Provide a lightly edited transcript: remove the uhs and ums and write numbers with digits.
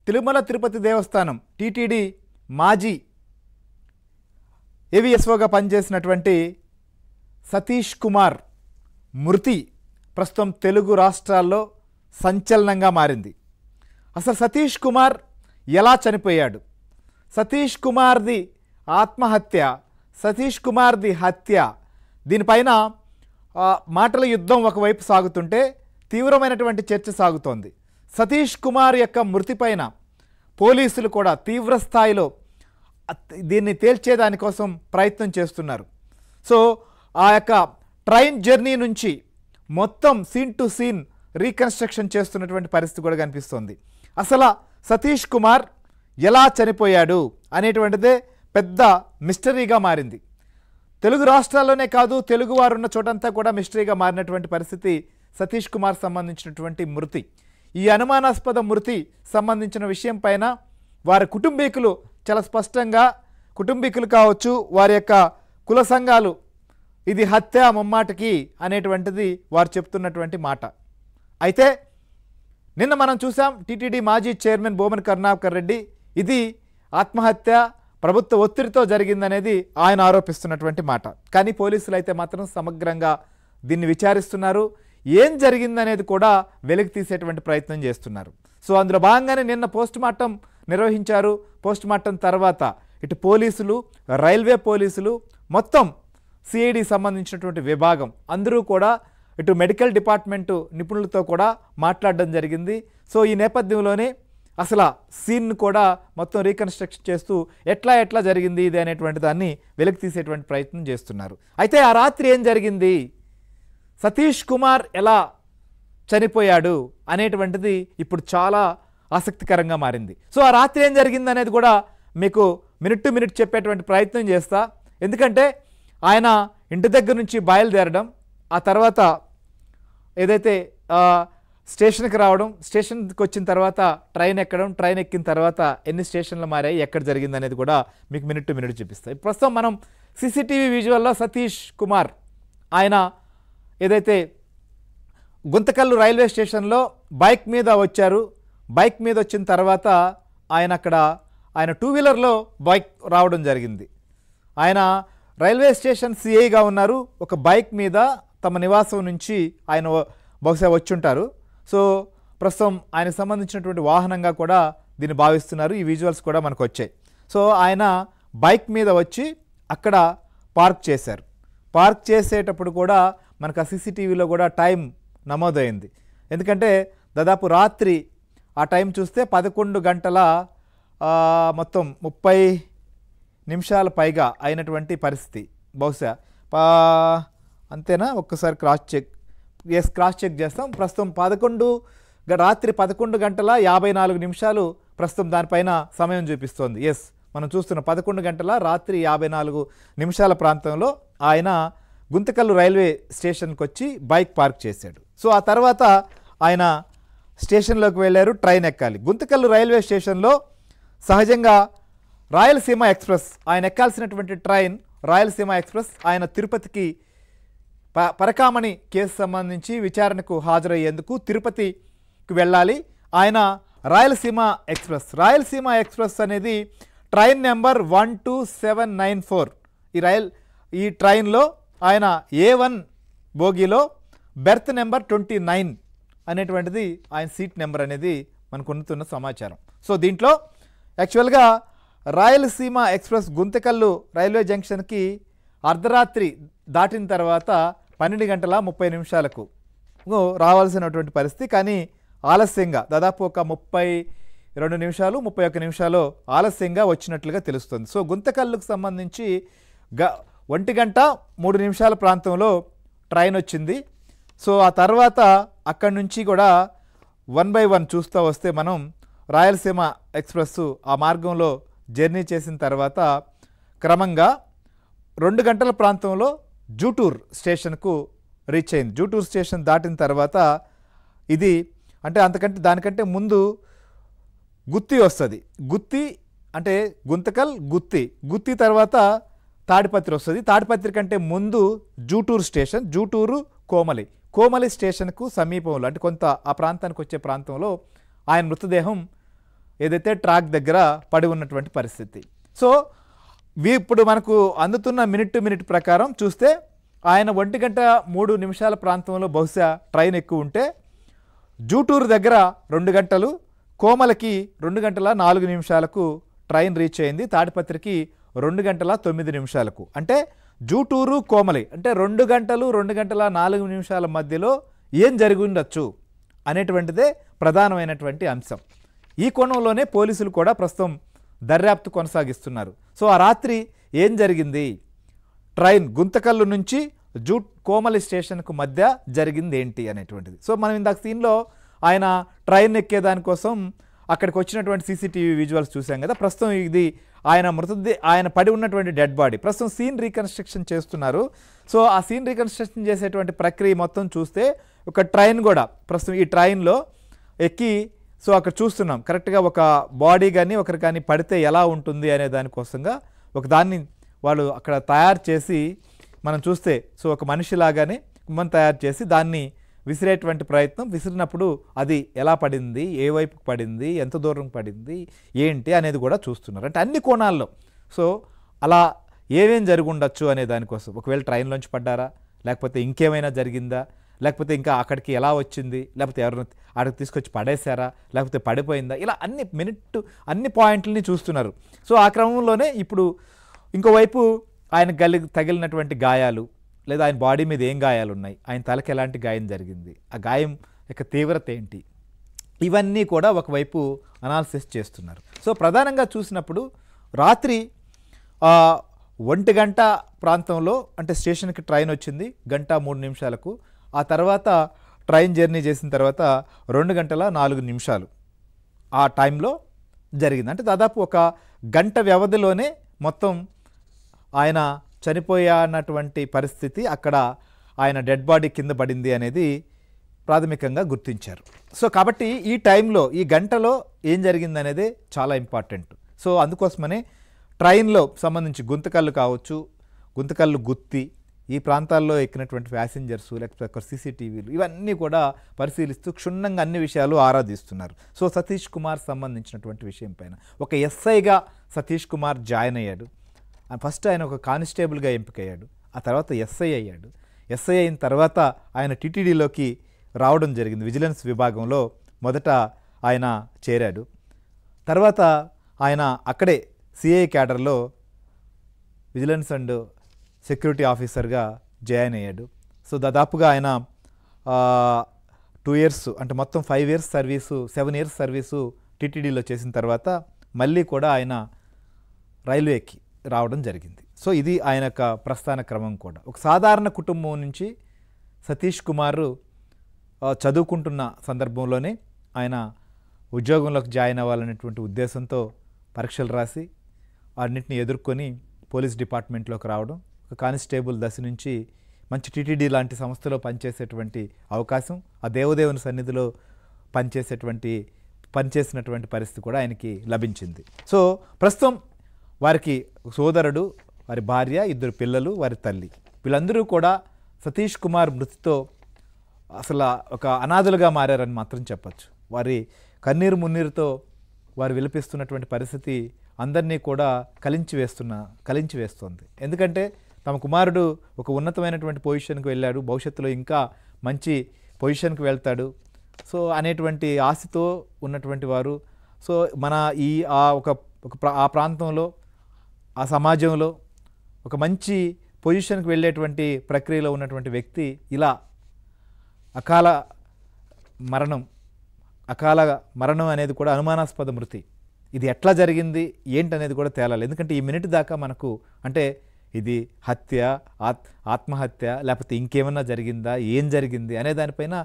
తిరుమల తిరుపతి దేవస్థానం TTD మాజీ ఏవిఎస్ఓగా పనిచేసినటువంటి సతీష్ కుమార్ మృతి ప్రస్తుతం తెలుగు రాష్ట్రాల్లో సంచలనంగా మారింది. అసలు సతీష్ కుమార్ ఎలా చనిపోయాడు, సతీష్ కుమార్ది ఆత్మహత్య, సతీష్ కుమార్ది హత్య, దీనిపైన మాటల యుద్ధం ఒకవైపు సాగుతుంటే తీవ్రమైనటువంటి చర్చ సాగుతోంది. సతీష్ కుమార్ యొక్క మృతిపైన పోలీసులు కూడా తీవ్ర స్థాయిలో దీన్ని తేల్చేదానికోసం ప్రయత్నం చేస్తున్నారు. సో ఆ యొక్క ట్రైన్ జర్నీ నుంచి మొత్తం సీన్ టు సీన్ రీకన్స్ట్రక్షన్ చేస్తున్నటువంటి పరిస్థితి కూడా కనిపిస్తోంది. అసలు సతీష్ కుమార్ ఎలా చనిపోయాడు అనేటువంటిదే పెద్ద మిస్టరీగా మారింది. తెలుగు రాష్ట్రాల్లోనే కాదు, తెలుగువారు ఉన్న చోటంతా కూడా మిస్టరీగా మారినటువంటి పరిస్థితి సతీష్ కుమార్ సంబంధించినటువంటి మృతి. ఈ అనుమానాస్పద మృతి సంబంధించిన విషయం పైన వారి కుటుంబీకులు చాలా స్పష్టంగా, కుటుంబీకులు కావచ్చు, వారి యొక్క కుల సంఘాలు ఇది హత్య ముమ్మాటికి అనేటువంటిది వారు చెప్తున్నటువంటి మాట. అయితే నిన్న మనం చూసాం టీటీడీ మాజీ చైర్మన్ బోమన్ కరుణాకర్ రెడ్డి ఇది ఆత్మహత్య ప్రభుత్వ ఒత్తిడితో జరిగిందనేది ఆయన ఆరోపిస్తున్నటువంటి మాట. కానీ పోలీసులు అయితే మాత్రం సమగ్రంగా దీన్ని విచారిస్తున్నారు. ఏం జరిగిందనేది కూడా వెలికి తీసేటువంటి ప్రయత్నం చేస్తున్నారు. సో అందులో భాగంగానే నిన్న పోస్టుమార్టం నిర్వహించారు. పోస్టుమార్టం తర్వాత ఇటు పోలీసులు, రైల్వే పోలీసులు, మొత్తం సిఐడి సంబంధించినటువంటి విభాగం అందరూ కూడా ఇటు మెడికల్ డిపార్ట్మెంటు నిపుణులతో కూడా మాట్లాడడం జరిగింది. సో ఈ నేపథ్యంలోనే అసలు సీన్ కూడా మొత్తం రీకన్స్ట్రక్షన్ చేస్తూ ఎట్లా జరిగింది ఇది అనేటువంటి దాన్ని వెలికి తీసేటువంటి ప్రయత్నం చేస్తున్నారు. అయితే ఆ రాత్రి ఏం జరిగింది, సతీష్ కుమార్ ఎలా చనిపోయాడు అనేటువంటిది ఇప్పుడు చాలా ఆసక్తికరంగా మారింది. సో ఆ రాత్రి ఏం జరిగింది అనేది కూడా మీకు మినిట్ టు మినిట్ చెప్పేటువంటి ప్రయత్నం చేస్తా. ఎందుకంటే ఆయన ఇంటి దగ్గర నుంచి బయలుదేరడం, ఆ తర్వాత ఏదైతే స్టేషన్కి రావడం, స్టేషన్కి వచ్చిన తర్వాత ట్రైన్ ఎక్కడం, ట్రైన్ ఎక్కిన తర్వాత ఎన్ని స్టేషన్లు మారాయి, ఎక్కడ జరిగింది అనేది కూడా మీకు మినిట్ టు మినిట్ చూపిస్తాయి. ప్రస్తుతం మనం సీసీటీవీ విజువల్లో సతీష్ కుమార్ ఆయన ఏదైతే గుంతకల్లు రైల్వే స్టేషన్లో బైక్ మీద వచ్చారు, బైక్ మీద వచ్చిన తర్వాత ఆయన టూ వీలర్లో బైక్ రావడం జరిగింది. ఆయన రైల్వే స్టేషన్ సిఐగా ఉన్నారు. ఒక బైక్ మీద తమ నివాసం నుంచి ఆయన బహుశా వచ్చుంటారు. సో ప్రస్తుతం ఆయనకు సంబంధించినటువంటి వాహనంగా కూడా దీన్ని భావిస్తున్నారు. ఈ విజువల్స్ కూడా మనకు వచ్చాయి. సో ఆయన బైక్ మీద వచ్చి అక్కడ పార్క్ చేశారు. పార్క్ చేసేటప్పుడు కూడా మనకు ఆ సీసీటీవీలో కూడా టైం నమోదైంది. ఎందుకంటే దాదాపు రాత్రి ఆ టైం చూస్తే 11 గంటల మొత్తం 30 నిమిషాల పైగా అయినటువంటి పరిస్థితి. బహుశా అంతేనా, ఒక్కసారి క్రాస్ చెక్ చేస్తాం. ప్రస్తుతం రాత్రి 11 గంటల 54 నిమిషాలు ప్రస్తుతం దానిపైన సమయం చూపిస్తోంది. మనం చూస్తున్న 11 గంటల రాత్రి 54 నిమిషాల ప్రాంతంలో ఆయన గుంతకల్లు రైల్వే స్టేషన్కి వచ్చి బైక్ పార్క్ చేశాడు. సో ఆ తర్వాత ఆయన స్టేషన్లోకి వెళ్ళారు, ట్రైన్ ఎక్కాలి. గుంతకల్లు రైల్వే స్టేషన్లో సహజంగా రాయలసీమ ఎక్స్ప్రెస్ ఆయన ఎక్కాల్సినటువంటి ట్రైన్ రాయలసీమ ఎక్స్ప్రెస్ ఆయన తిరుపతికి పరకామణి కేసు సంబంధించి విచారణకు హాజరయ్యేందుకు తిరుపతికి వెళ్ళాలి. ఆయన రాయలసీమ ఎక్స్ప్రెస్ అనేది ట్రైన్ నెంబర్ 12794. ఈ ట్రైన్లో ఆయన A1 బోగీలో బెర్త్ నెంబర్ 29 అనేటువంటిది ఆయన సీట్ నెంబర్ అనేది మనకు అందుతున్న సమాచారం. సో దీంట్లో యాక్చువల్గా రాయలసీమ ఎక్స్ప్రెస్ గుంతకల్లు రైల్వే జంక్షన్కి అర్ధరాత్రి దాటిన తర్వాత 12 గంటల 30 నిమిషాలకు రావాల్సినటువంటి పరిస్థితి. కానీ ఆలస్యంగా దాదాపు ఒక 32 నిమిషాలు 31 నిమిషాలు ఆలస్యంగా వచ్చినట్లుగా తెలుస్తుంది. సో గుంతకల్లుకు సంబంధించి 1 గంట 3 నిమిషాల ప్రాంతంలో ట్రైన్ వచ్చింది. సో ఆ తర్వాత అక్కడి నుంచి కూడా 1 by 1 చూస్తూ వస్తే మనం రాయలసీమ ఎక్స్ప్రెస్ ఆ మార్గంలో జర్నీ చేసిన తర్వాత క్రమంగా 2 గంటల ప్రాంతంలో జూటూర్ స్టేషన్కు రీచ్ అయింది. జూటూర్ స్టేషన్ దాటిన తర్వాత ఇది అంటే దానికంటే ముందు గుత్తి వస్తుంది. గుత్తి అంటే గుంతకల్, గుత్తి తర్వాత తాడిపత్రి వస్తుంది. తాడిపత్రి కంటే ముందు జూటూరు స్టేషన్, జూటూరు కోమలి స్టేషన్కు సమీపంలో అంటే కొంత ఆ ప్రాంతానికి వచ్చే ప్రాంతంలో ఆయన మృతదేహం ఏదైతే ట్రాక్ దగ్గర పడి ఉన్నటువంటి పరిస్థితి. సో ఇప్పుడు మనకు అందుతున్న మినిట్ టు మినిట్ ప్రకారం చూస్తే ఆయన 1:03 ప్రాంతంలో బహుశా ట్రైన్ ఎక్కువ ఉంటే జూటూరు దగ్గర 2 గంటలు, కోమలకి 2:04 ట్రైన్ రీచ్ అయింది, తాడిపత్రికి 2:09 అంటే జూటూరు కోమలి అంటే 2:04 మధ్యలో ఏం జరిగి ఉండొచ్చు అనేటువంటిదే ప్రధానమైనటువంటి అంశం. ఈ కోణంలోనే పోలీసులు కూడా ప్రస్తుతం దర్యాప్తు కొనసాగిస్తున్నారు. సో ఆ రాత్రి ఏం జరిగింది, ట్రైన్ గుంతకల్లు నుంచి కోమలి స్టేషన్కు మధ్య జరిగింది ఏంటి అనేటువంటిది. సో మనం ఇందాక సీన్లో ఆయన ట్రైన్ ఎక్కేదానికోసం అక్కడికి వచ్చినటువంటి సీసీటీవీ విజువల్స్ చూసాం కదా. ప్రస్తుతం ఇది ఆయన పడి ఉన్నటువంటి డెడ్ బాడీ. ప్రస్తుతం సీన్ రీకన్స్ట్రక్షన్ చేస్తున్నారు. సో ఆ సీన్ రీకన్స్ట్రక్షన్ చేసేటువంటి ప్రక్రియ మొత్తం చూస్తే ఒక ట్రైన్ కూడా ప్రస్తుతం ఈ ట్రైన్లో ఎక్కి సో అక్కడ చూస్తున్నాం కరెక్ట్గా ఒక బాడీ కానీ ఒకరు కానీ పడితే ఎలా ఉంటుంది అనే దానికోసంగా ఒక దాన్ని వాళ్ళు అక్కడ తయారు చేసి మనం చూస్తే సో ఒక మనిషిలాగానే కుమ్మని తయారు చేసి దాన్ని విసిరేటువంటి ప్రయత్నం, విసిరినప్పుడు అది ఎలా పడింది, ఏ వైపుకి పడింది, ఎంత దూరం పడింది ఏంటి అనేది కూడా చూస్తున్నారు. అంటే అన్ని కోణాల్లో సో అలా ఏమేం జరిగి ఉండొచ్చు అనే దానికోసం, ఒకవేళ ట్రైన్లోంచి పడ్డారా, లేకపోతే ఇంకేమైనా జరిగిందా, లేకపోతే ఇంకా అక్కడికి ఎలా వచ్చింది, లేకపోతే ఎవరిని అక్కడికి తీసుకొచ్చి పడేశారా, లేకపోతే పడిపోయిందా, ఇలా అన్ని పాయింట్లని చూస్తున్నారు. సో ఆ క్రమంలోనే ఇప్పుడు ఇంకోవైపు ఆయన తగిలినటువంటి గాయాలు లేదా ఆయన బాడీ మీద ఏం గాయాలు ఉన్నాయి, ఆయన తలకి ఎలాంటి గాయం జరిగింది, ఆ గాయం యొక్క తీవ్రత ఏంటి, ఇవన్నీ కూడా ఒకవైపు అనాలిసిస్ చేస్తున్నారు. సో ప్రధానంగా చూసినప్పుడు రాత్రి 1 గంట ప్రాంతంలో అంటే స్టేషన్కి ట్రైన్ వచ్చింది 1:03 ఆ తర్వాత ట్రైన్ జర్నీ చేసిన తర్వాత 2:04 ఆ టైంలో జరిగింది. అంటే దాదాపు ఒక గంట వ్యవధిలోనే మొత్తం ఆయన చనిపోయానటువంటి పరిస్థితి, అక్కడ ఆయన డెడ్ బాడీ కింద పడింది అనేది ప్రాథమికంగా గుర్తించారు. సో కాబట్టి ఈ టైంలో ఈ గంటలో ఏం జరిగింది అనేది చాలా ఇంపార్టెంట్. సో అందుకోసమనే ట్రైన్లో సంబంధించి గుంతకల్లు కావచ్చు, గుంతకల్లు గుత్తి ఈ ప్రాంతాల్లో ఎక్కినటువంటి ప్యాసింజర్సు లేకపోతే సీసీటీవీలు ఇవన్నీ కూడా పరిశీలిస్తూ క్షుణ్ణంగా అన్ని విషయాలు ఆరాధిస్తున్నారు. సో సతీష్ కుమార్ సంబంధించినటువంటి విషయం పైన ఒక ఎస్ఐగా సతీష్ కుమార్ జాయిన్ అయ్యాడు. ఫస్ట్ ఆయన ఒక కానిస్టేబుల్గా ఎంపికయ్యాడు, ఆ తర్వాత ఎస్ఐ అయ్యాడు. ఎస్ఐ అయిన తర్వాత ఆయన టీటీడీలోకి రావడం జరిగింది. విజిలెన్స్ విభాగంలో మొదట ఆయన చేరాడు. తర్వాత ఆయన అక్కడే సిఐ క్యాడర్లో విజిలెన్స్ అండ్ సెక్యూరిటీ ఆఫీసర్గా జాయిన్ అయ్యాడు. సో దాదాపుగా ఆయన 2 years అంటే మొత్తం 5 years సర్వీసు, 7 years సర్వీసు టీటీడీలో చేసిన తర్వాత మళ్ళీ కూడా ఆయన రైల్వేకి రావడం జరిగింది. సో ఇది ఆయన యొక్క ప్రస్థాన క్రమం కూడా. ఒక సాధారణ కుటుంబం నుంచి సతీష్ కుమార్ చదువుకుంటున్న సందర్భంలోనే ఆయన ఉద్యోగంలోకి జాయిన్ అవ్వాలనేటువంటి ఉద్దేశంతో పరీక్షలు రాసి అన్నింటినీ ఎదుర్కొని పోలీస్ డిపార్ట్మెంట్లోకి రావడం, ఒక కానిస్టేబుల్ దశ నుంచి మంచి టీటీడీ లాంటి సంస్థలో పనిచేసేటువంటి అవకాశం, ఆ దేవదేవుని సన్నిధిలో పనిచేసినటువంటి పరిస్థితి కూడా ఆయనకి లభించింది. సో ప్రస్తుతం వారికి సోదరుడు, వారి భార్య, 2 పిల్లలు, వారి తల్లి, వీళ్ళందరూ కూడా సతీష్ కుమార్ మృతితో అసలు ఒక అనాథులుగా మారారని మాత్రం చెప్పచ్చు. వారి కన్నీరు మున్నీరుతో వారు విలపిస్తున్నటువంటి పరిస్థితి అందరినీ కూడా కలించివేస్తుంది. ఎందుకంటే తమ కుమారుడు ఒక ఉన్నతమైనటువంటి పొజిషన్కి వెళ్ళాడు, భవిష్యత్తులో ఇంకా మంచి పొజిషన్కి వెళ్తాడు సో అనేటువంటి ఆశతో ఉన్నటువంటి వారు. సో మన ఆ ప్రాంతంలో, ఆ సమాజంలో ఒక మంచి పొజిషన్కి వెళ్ళేటువంటి ప్రక్రియలో ఉన్నటువంటి వ్యక్తి ఇలా అకాల మరణం అనేది కూడా అనుమానాస్పద మృతి. ఇది ఎట్లా జరిగింది ఏంటనేది కూడా తేలాలి. ఎందుకంటే ఈ మినిట్ దాకా మనకు అంటే ఇది హత్య, ఆత్మహత్య, లేకపోతే ఇంకేమన్నా జరిగిందా, ఏం జరిగింది అనే దానిపైన